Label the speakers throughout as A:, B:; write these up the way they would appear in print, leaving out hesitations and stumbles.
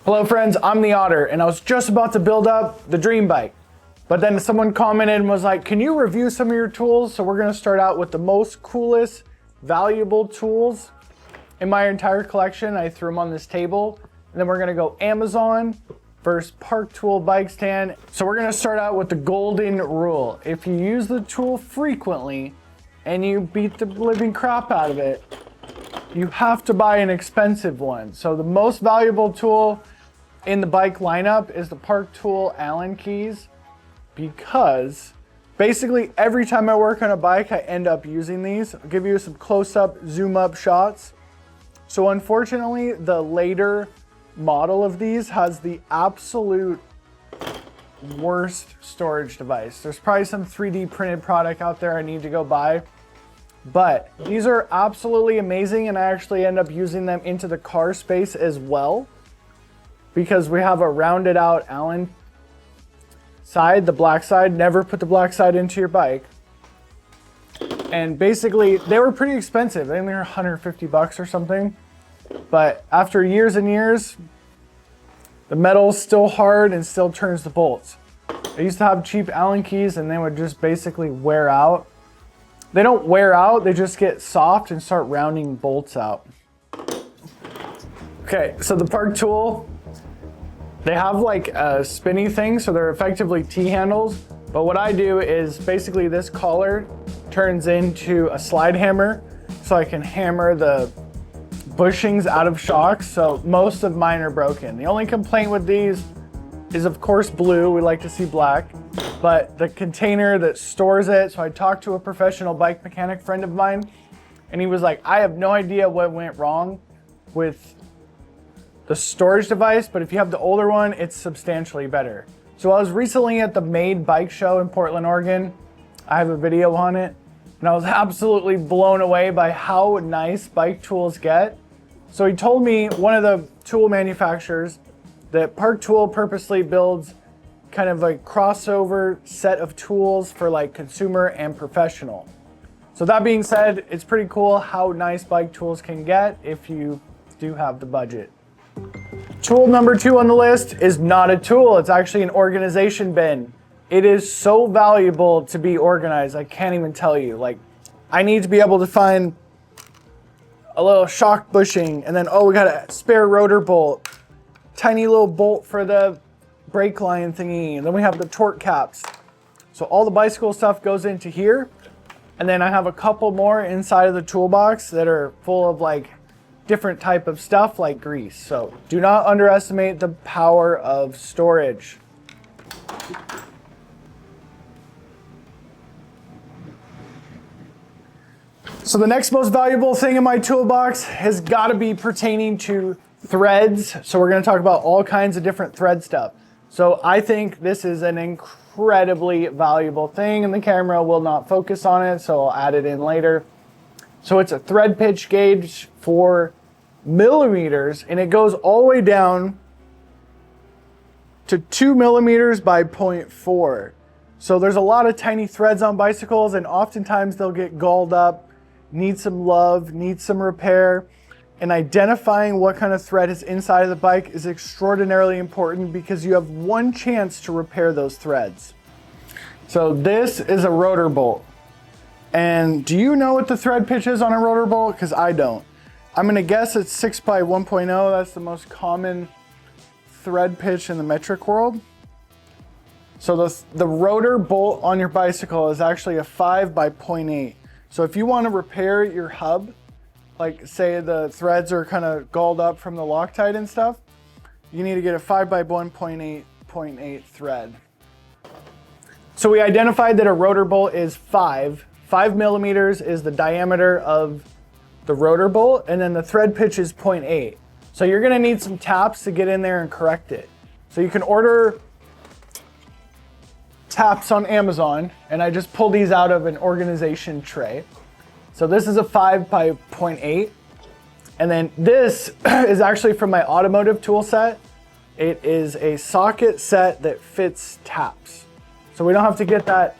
A: Hello friends, I'm the Otter, and I was just about to build up the dream bike. But then someone commented and was like, can you review some of your tools? So we're gonna start out with the most coolest, valuable tools in my entire collection. I threw them on this table. And then we're gonna go Amazon versus Park Tool bike stand. So we're gonna start out with the golden rule. If you use the tool frequently and you beat the living crap out of it, you have to buy an expensive one. So the most valuable tool in the bike lineup is the Park Tool Allen keys, because basically every time I work on a bike, I end up using these. I'll give you some close-up, zoom-up shots. So unfortunately, the later model of these has the absolute worst storage device. There's probably some 3D printed product out there I need to go buy. But these are absolutely amazing, and I actually end up using them into the car space as well, because we have a rounded out Allen side, the black side. Never put the black side into your bike. And basically, they were pretty expensive. I think they were 150 bucks or something. But after years and years, the metal's still hard and still turns the bolts. I used to have cheap Allen keys and they would just basically wear out. They don't wear out, they just get soft and start rounding bolts out. Okay, so the Park Tool, they have like a spinny thing, so they're effectively T-handles. But what I do is basically this collar turns into a slide hammer, so I can hammer the bushings out of shocks. So most of mine are broken. The only complaint with these is of course blue. We like to see black, but the container that stores it. So I talked to a professional bike mechanic friend of mine, and he was like, I have no idea what went wrong with the storage device, but if you have the older one, it's substantially better. So I was recently at the Made bike show in Portland, Oregon. I have a video on it, and I was absolutely blown away by how nice bike tools get. So he told me, one of the tool manufacturers, that Park Tool purposely builds kind of a crossover set of tools for like consumer and professional. So that being said, it's pretty cool how nice bike tools can get if you do have the budget. Tool number 2 on the list is not a tool, it's actually an organization bin. It is so valuable to be organized, I can't even tell you. Like, I need to be able to find a little shock bushing, and then, oh, we got a spare rotor bolt, tiny little bolt for the brake line thingy, and then we have the torque caps. So all the bicycle stuff goes into here, and then I have a couple more inside of the toolbox that are full of like different type of stuff like grease. So do not underestimate the power of storage. So the next most valuable thing in my toolbox has got to be pertaining to threads. So we're going to talk about all kinds of different thread stuff. So I think this is an incredibly valuable thing, and the camera will not focus on it, so I'll add it in later. So it's a thread pitch gauge for millimeters, and it goes all the way down to 2 millimeters by 0.4. So there's a lot of tiny threads on bicycles, and oftentimes they'll get galled up, need some love, need some repair. And identifying what kind of thread is inside of the bike is extraordinarily important, because you have one chance to repair those threads. So this is a rotor bolt. And do you know what the thread pitch is on a rotor bolt? Because I don't. I'm gonna guess it's 6 by 1.0. That's the most common thread pitch in the metric world. So the rotor bolt on your bicycle is actually a 5 by 0.8. So if you want to repair your hub, like say the threads are kind of galled up from the Loctite and stuff, you need to get a 5 by 1.8 thread. So we identified that a rotor bolt is 5 millimeters is the diameter of the rotor bolt, and then the thread pitch is 0.8. So you're gonna need some taps to get in there and correct it. So you can order taps on Amazon, and I just pull these out of an organization tray. So this is a 5 by 0.8. And then this is actually from my automotive tool set. It is a socket set that fits taps. So we don't have to get that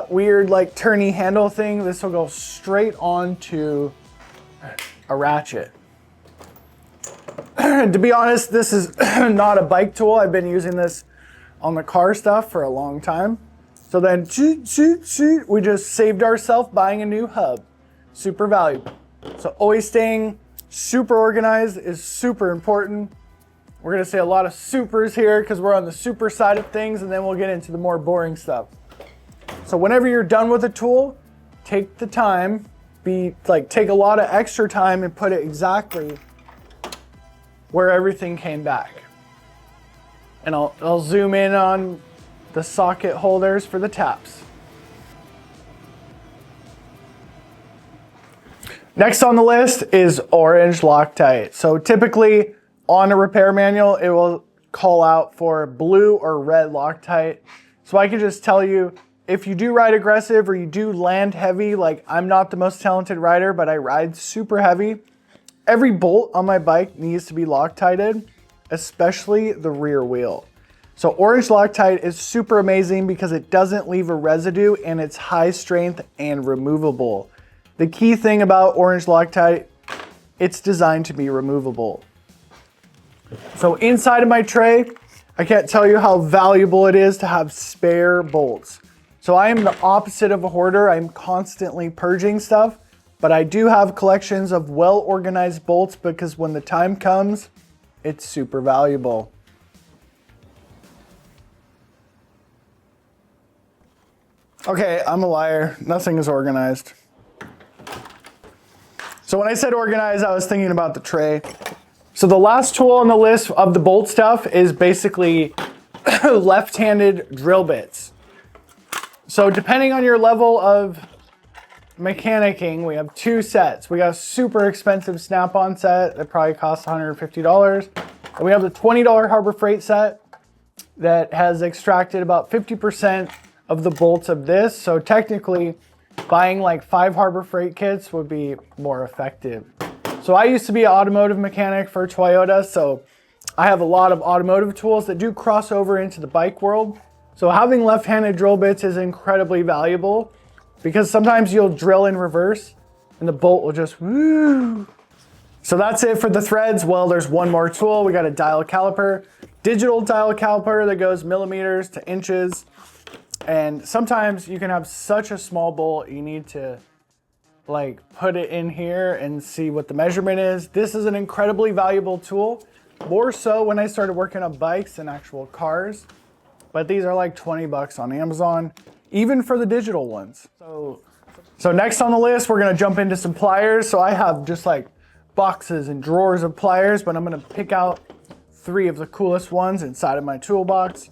A: weird like turny handle thing. This will go straight onto a ratchet. To be honest, this is not a bike tool. I've been using this on the car stuff for a long time. So then, we just saved ourselves buying a new hub. Super valuable. So always staying super organized is super important. We're gonna say a lot of supers here because we're on the super side of things, and then we'll get into the more boring stuff. So whenever you're done with a tool, take the time, take a lot of extra time and put it exactly where everything came back. And I'll zoom in on the socket holders for the taps. Next on the list is orange Loctite. So typically on a repair manual, it will call out for blue or red Loctite. So I can just tell you, if you do ride aggressive or you do land heavy, like I'm not the most talented rider, but I ride super heavy, every bolt on my bike needs to be Loctited, especially the rear wheel. So orange Loctite is super amazing because it doesn't leave a residue and it's high strength and removable. The key thing about orange Loctite, it's designed to be removable. So inside of my tray, I can't tell you how valuable it is to have spare bolts. So I am the opposite of a hoarder. I'm constantly purging stuff, but I do have collections of well-organized bolts because when the time comes, it's super valuable. Okay, I'm a liar. Nothing is organized. So when I said organized, I was thinking about the tray. So the last tool on the list of the bolt stuff is basically left-handed drill bits. So depending on your level of mechanicking, we have two sets. We got a super expensive Snap-on set that probably costs $150. And we have the $20 Harbor Freight set that has extracted about 50% of the bolts of this. So technically, buying like 5 Harbor Freight kits would be more effective. So I used to be an automotive mechanic for Toyota, so I have a lot of automotive tools that do cross over into the bike world. So having left-handed drill bits is incredibly valuable because sometimes you'll drill in reverse and the bolt will just woo. So that's it for the threads. Well, there's one more tool. We got a dial caliper, digital dial caliper that goes millimeters to inches. And sometimes you can have such a small bolt, you need to like put it in here and see what the measurement is. This is an incredibly valuable tool, more so when I started working on bikes and actual cars. But these are like 20 bucks on Amazon, even for the digital ones. So next on the list, we're gonna jump into some pliers. So I have just like boxes and drawers of pliers, but I'm gonna pick out 3 of the coolest ones inside of my toolbox.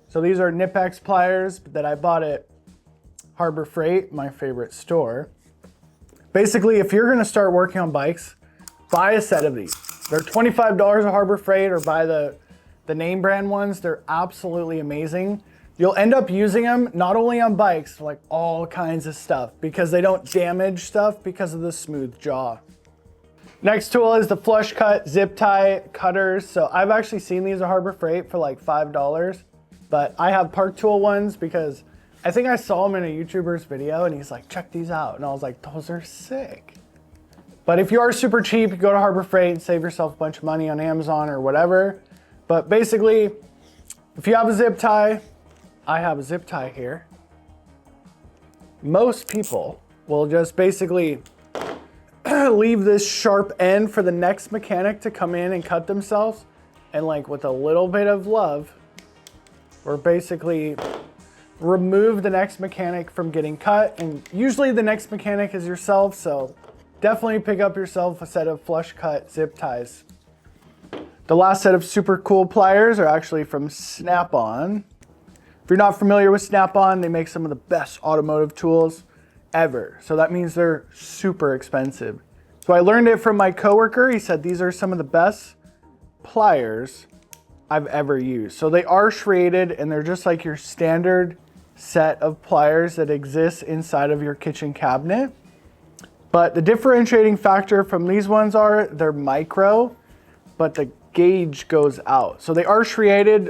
A: So these are Nipex pliers that I bought at Harbor Freight, my favorite store. Basically, if you're gonna start working on bikes, buy a set of these. They're $25 at Harbor Freight, or buy the name brand ones. They're absolutely amazing. You'll end up using them not only on bikes, like all kinds of stuff, because they don't damage stuff because of the smooth jaw. Next tool is the flush cut zip tie cutters. So I've actually seen these at Harbor Freight for like $5, but I have Park Tool ones because I think I saw them in a YouTuber's video and he's like, check these out. And I was like, those are sick. But if you are super cheap, you go to Harbor Freight and save yourself a bunch of money on Amazon or whatever. But basically, if you have a zip tie, I have a zip tie here. Most people will just basically leave this sharp end for the next mechanic to come in and cut themselves. And like with a little bit of love, we're basically remove the next mechanic from getting cut. And usually the next mechanic is yourself. So definitely pick up yourself a set of flush cut zip ties. The last set of super cool pliers are actually from Snap-on. If you're not familiar with Snap-on, they make some of the best automotive tools ever. So that means they're super expensive. So I learned it from my coworker. He said these are some of the best pliers I've ever used. So they are serrated and they're just like your standard set of pliers that exists inside of your kitchen cabinet. But the differentiating factor from these ones are they're micro, but the gauge goes out. So they are serrated,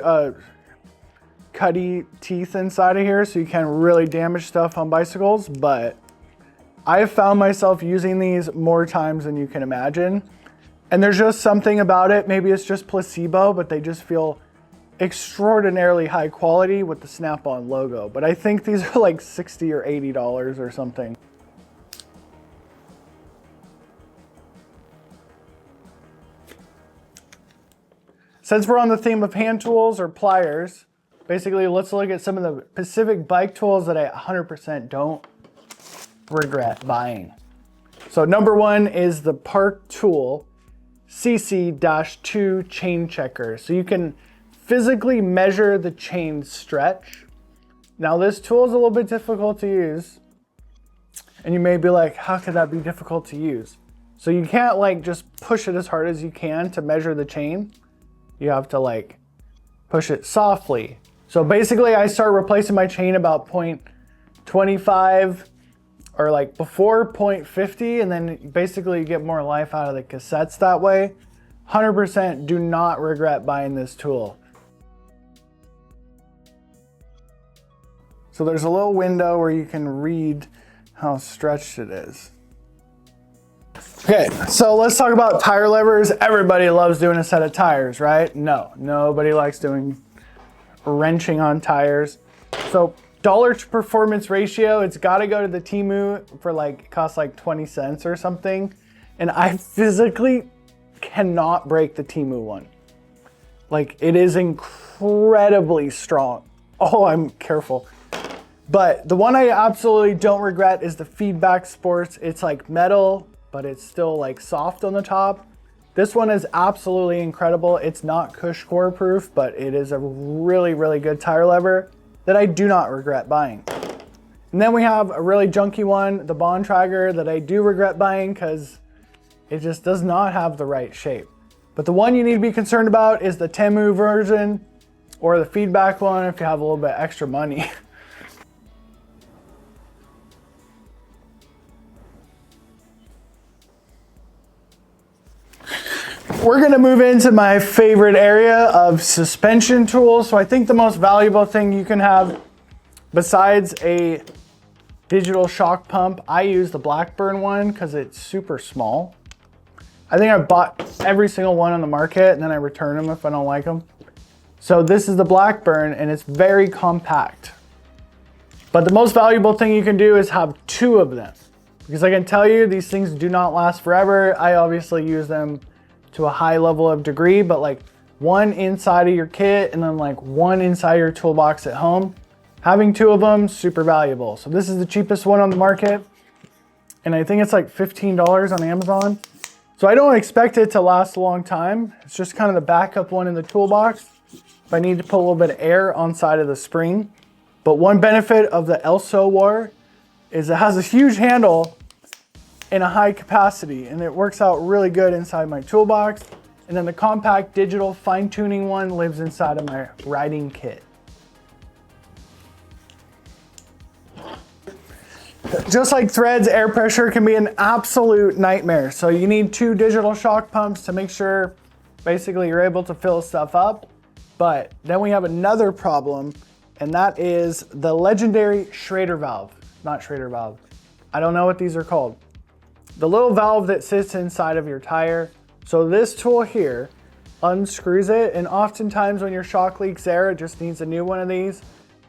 A: cutty teeth inside of here, so you can really damage stuff on bicycles. But I have found myself using these more times than you can imagine. And there's just something about it, maybe it's just placebo, but they just feel extraordinarily high quality with the Snap-on logo. But I think these are like $60 or $80 or something. Since we're on the theme of hand tools or pliers, basically let's look at some of the Pacific bike tools that I 100% don't regret buying. So number one is the Park Tool CC-2 chain checker. So you can physically measure the chain stretch. Now this tool is a little bit difficult to use. And you may be like, how could that be difficult to use? So you can't like just push it as hard as you can to measure the chain. You have to like push it softly. So basically I start replacing my chain about 0.25 or like before 0.50, and then basically you get more life out of the cassettes that way. 100% do not regret buying this tool. So there's a little window where you can read how stretched it is. Okay, so let's talk about tire levers. Everybody loves doing a set of tires, right? No, nobody likes doing wrenching on tires. So dollar to performance ratio, it's gotta go to the Temu for like, it costs like 20 cents or something. And I physically cannot break the Temu one. Like it is incredibly strong. Oh, I'm careful. But the one I absolutely don't regret is the Feedback Sports. It's like metal, but it's still like soft on the top. This one is absolutely incredible. It's not cush core proof, but it is a really, really good tire lever that I do not regret buying. And then we have a really junky one, the Bond Tracker, that I do regret buying because it just does not have the right shape. But the one you need to be concerned about is the Temu version or the Feedback one if you have a little bit extra money. We're gonna move into my favorite area of suspension tools. So I think the most valuable thing you can have besides a digital shock pump, I use the Blackburn one because it's super small. I think I bought every single one on the market and then I return them if I don't like them. So this is the Blackburn and it's very compact. But the most valuable thing you can do is have two of them. Because I can tell you these things do not last forever. I obviously use them to a high level of degree, but like one inside of your kit and then like one inside your toolbox at home. Having two of them, super valuable. So this is the cheapest one on the market. And I think it's like $15 on Amazon. So I don't expect it to last a long time. It's just kind of the backup one in the toolbox if I need to put a little bit of air on side of the spring. But one benefit of the Elso War is it has a huge handle in a high capacity and it works out really good inside my toolbox. And then the compact digital fine tuning one lives inside of my riding kit. Just like threads, air pressure can be an absolute nightmare. So you need two digital shock pumps to make sure basically you're able to fill stuff up. But then we have another problem, and that is the legendary Schrader valve. Not Schrader valve. I don't know what these are called. The little valve that sits inside of your tire. So this tool here unscrews it, and oftentimes when your shock leaks air, it just needs a new one of these.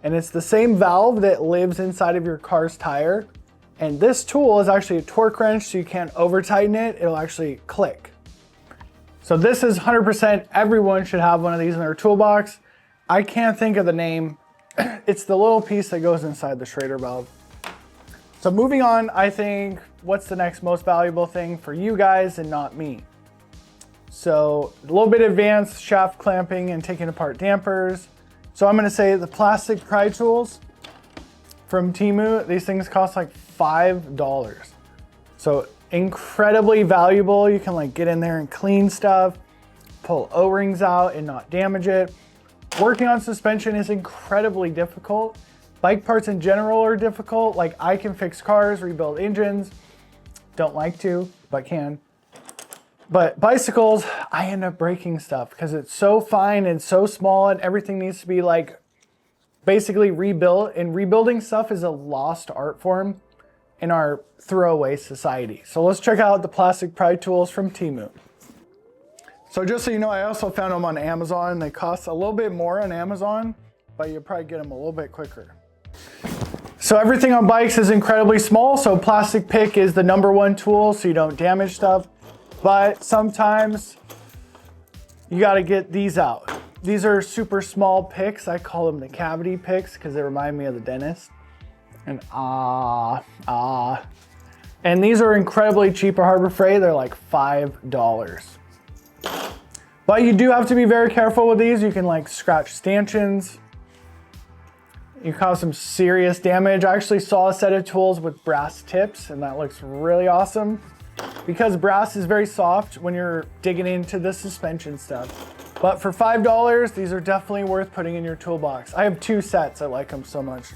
A: And it's the same valve that lives inside of your car's tire. And this tool is actually a torque wrench, so you can't over tighten it. It'll actually click. So this is 100% everyone should have one of these in their toolbox. I can't think of the name. It's the little piece that goes inside the Schrader valve. So moving on, I think what's the next most valuable thing for you guys and not me? So a little bit advanced shaft clamping and taking apart dampers. So I'm gonna say the plastic pry tools from Temu, these things cost like $5. So incredibly valuable. You can like get in there and clean stuff, pull O-rings out and not damage it. Working on suspension is incredibly difficult. Bike parts in general are difficult. Like I can fix cars, rebuild engines. Don't like to, but can. But bicycles, I end up breaking stuff because it's so fine and so small and everything needs to be like basically rebuilt. And rebuilding stuff is a lost art form in our throwaway society. So let's check out the plastic pry tools from Temu. So just so you know, I also found them on Amazon. They cost a little bit more on Amazon, but you'll probably get them a little bit quicker. So everything on bikes is incredibly small. So plastic pick is the #1 tool so you don't damage stuff. But sometimes you gotta get these out. These are super small picks. I call them the cavity picks because they remind me of the dentist. And And these are incredibly cheap at Harbor Freight. They're like $5. But you do have to be very careful with these. You can like scratch stanchions. You cause some serious damage. I actually saw a set of tools with brass tips and that looks really awesome because brass is very soft when you're digging into the suspension stuff. But for $5, these are definitely worth putting in your toolbox. I have 2 sets. I like them so much.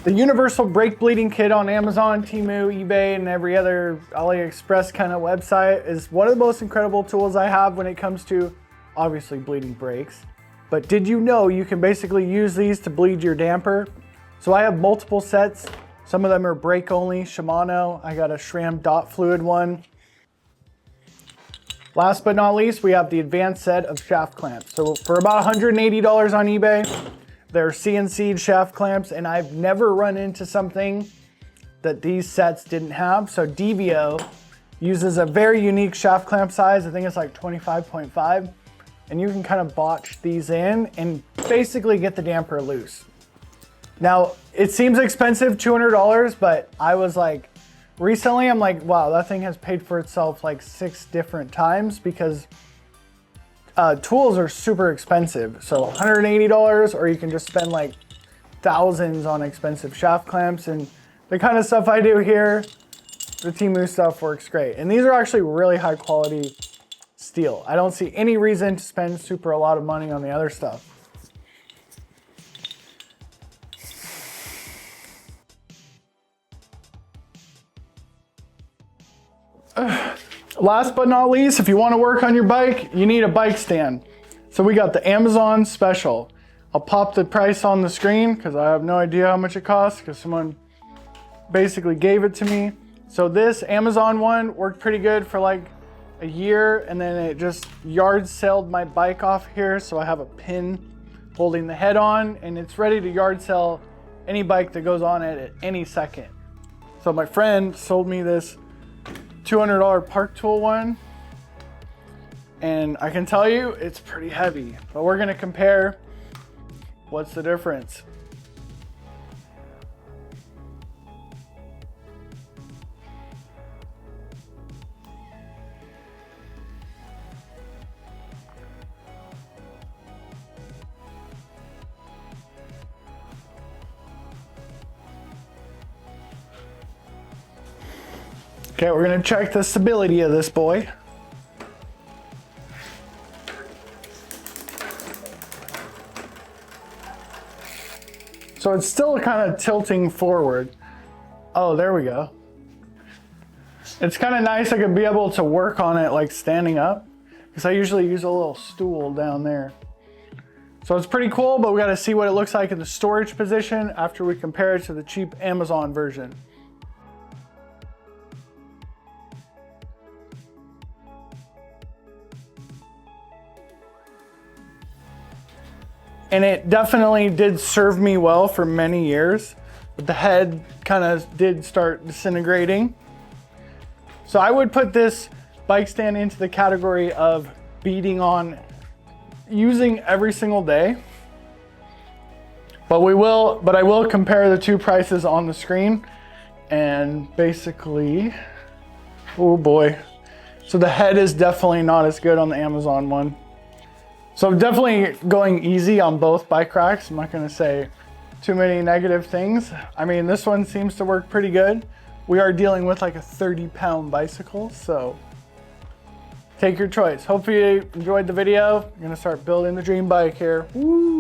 A: The universal brake bleeding kit on Amazon, Temu, eBay, and every other AliExpress kind of website is one of the most incredible tools I have when it comes to obviously bleeding brakes. But did you know you can basically use these to bleed your damper? So I have multiple sets. Some of them are brake only, Shimano. I got a SRAM dot fluid one. Last but not least, we have the advanced set of shaft clamps. So for about $180 on eBay, they're CNC'd shaft clamps, and I've never run into something that these sets didn't have. So Devio uses a very unique shaft clamp size. I think it's like 25.5. And you can kind of botch these in and basically get the damper loose. Now, it seems expensive, $200, but I was like, recently I'm like, wow, that thing has paid for itself like 6 different times because tools are super expensive. So $180, or you can just spend like thousands on expensive shaft clamps. And the kind of stuff I do here, the Temu stuff works great. And these are actually really high quality steel. I don't see any reason to spend a lot of money on the other stuff. Last but not least, if you want to work on your bike, you need a bike stand. So we got the Amazon Special. I'll pop the price on the screen because I have no idea how much it costs because someone basically gave it to me. So this Amazon one worked pretty good for like a year, and then it just yard sailed my bike off here. So I have a pin holding the head on, and it's ready to yard sell any bike that goes on it at any second. So my friend sold me this $200 Park Tool one, and I can tell you it's pretty heavy, but we're gonna compare what's the difference. Okay, we're gonna check the stability of this boy. So it's still kind of tilting forward. Oh, there we go. It's kind of nice I could be able to work on it like standing up, because I usually use a little stool down there. So it's pretty cool, but we gotta see what it looks like in the storage position after we compare it to the cheap Amazon version. And it definitely did serve me well for many years, but the head kind of did start disintegrating. So I would put this bike stand into the category of beating on, using every single day. But I will compare the 2 prices on the screen, and basically, oh boy. So the head is definitely not as good on the Amazon one. So I'm definitely going easy on both bike racks. I'm not gonna say too many negative things. I mean, this one seems to work pretty good. We are dealing with like a 30-pound bicycle, so take your choice. Hopefully you enjoyed the video. I'm gonna start building the dream bike here. Woo!